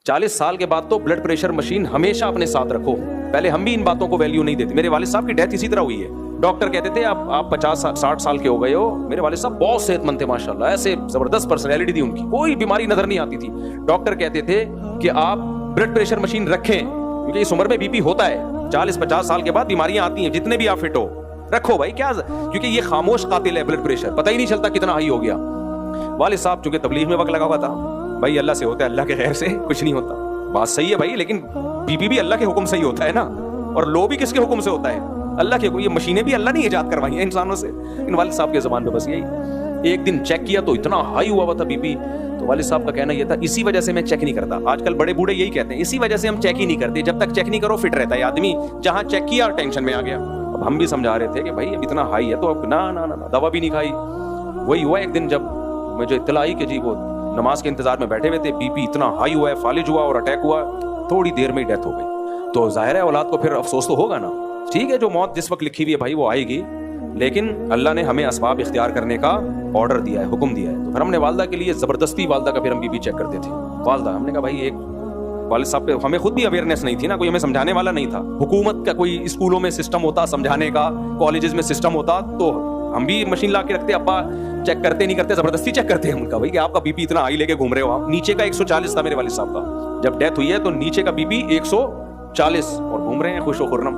40 سال کے بعد تو بلڈ پریشر مشین ہمیشہ اپنے ساتھ رکھو. پہلے ہم بھی ان باتوں کو ویلیو نہیں دیتے. میرے والد صاحب کی ڈیتھ اسی طرح ہوئی ہے. ڈاکٹر کہتے تھے آپ 50-60 سال کے ہو گئے ہو. میرے والد صاحب بہت صحت مند تھے ماشاءاللہ, ایسے زبردست پرسنالٹی تھی ان کی, کوئی بیماری نظر نہیں آتی تھی. ڈاکٹر کہتے تھے کہ آپ بلڈ پریشر مشین رکھیں, کیونکہ اس عمر میں بی پی ہوتا ہے. 40-50 سال کے بعد بیماریاں آتی ہیں, جتنے بھی آپ فٹ ہو رکھو بھائی. کیا کیونکہ یہ خاموش قاتل ہے بلڈ پریشر, پتہ ہی نہیں چلتا کتنا ہائی ہو گیا. والد صاحب چونکہ تبلیغ میں وقت لگا ہوا تھا, بھائی اللہ سے ہوتا ہے, اللہ کے خیر سے کچھ نہیں ہوتا. بات صحیح ہے بھائی, لیکن بی پی بھی اللہ کے حکم سے ہی ہوتا ہے نا, اور لو بھی کس کے حکم سے ہوتا ہے؟ اللہ کے. یہ مشینیں بھی اللہ نے ایجاد کروائی ہیں انسانوں سے. ان والد صاحب کے زبان پہ بس یہی. ایک دن چیک کیا تو اتنا ہائی ہوا تھا بی پی, تو والد صاحب کا کہنا یہ تھا اسی وجہ سے میں چیک نہیں کرتا. آج کل بڑے بوڑھے یہی کہتے ہیں, اسی وجہ سے ہم چیک ہی نہیں کرتے. جب تک چیک نہیں کرو فٹ رہتا ہے آدمی, جہاں چیک کیا ٹینشن میں آ گیا. اب ہم بھی سمجھا رہے تھے کہ بھائی اب اتنا ہائی ہے تو اب نہ دوا بھی نہیں کھائی. وہی ہوا ایک دن جب مجھے اطلاع آئی کہ جی وہ نماز کے انتظار میں بیٹھے ہوئے تھے, بی پی اتنا ہائی ہوا ہے, فالج ہوا اور اٹیک ہوا, تھوڑی دیر میں ہی ڈیتھ ہو گئی. تو ظاہر ہے اولاد کو پھر افسوس تو ہوگا نا. ٹھیک ہے, جو موت جس وقت لکھی ہوئی ہے بھائی وہ آئے گی, لیکن اللہ نے ہمیں اسباب اختیار کرنے کا آرڈر دیا ہے, حکم دیا ہے. تو پھر ہم نے والدہ کے لیے زبردستی والدہ کا پھر ہم بی پی چیک کرتے تھے. والدہ ہم نے کہا بھائی ایک والد صاحب پہ ہمیں خود بھی اویئرنیس نہیں تھی نا, کوئی ہمیں سمجھانے والا نہیں تھا. حکومت کا کوئی اسکولوں میں سسٹم ہوتا سمجھانے کا, کالجز میں سسٹم ہوتا تو ہم بھی مشین لا کے رکھتے. ابا چیک کرتے نہیں کرتے, زبردستی چیک کرتے ہیں ان کا, بھائی کہ آپ کا بی پی اتنا ہائی لے کے گھوم رہے ہو آپ. نیچے کا 140 تھا میرے والد صاحب کا, جب ڈیتھ ہوئی ہے تو نیچے کا بی پی 140 اور گھوم رہے ہیں خوش و خرم.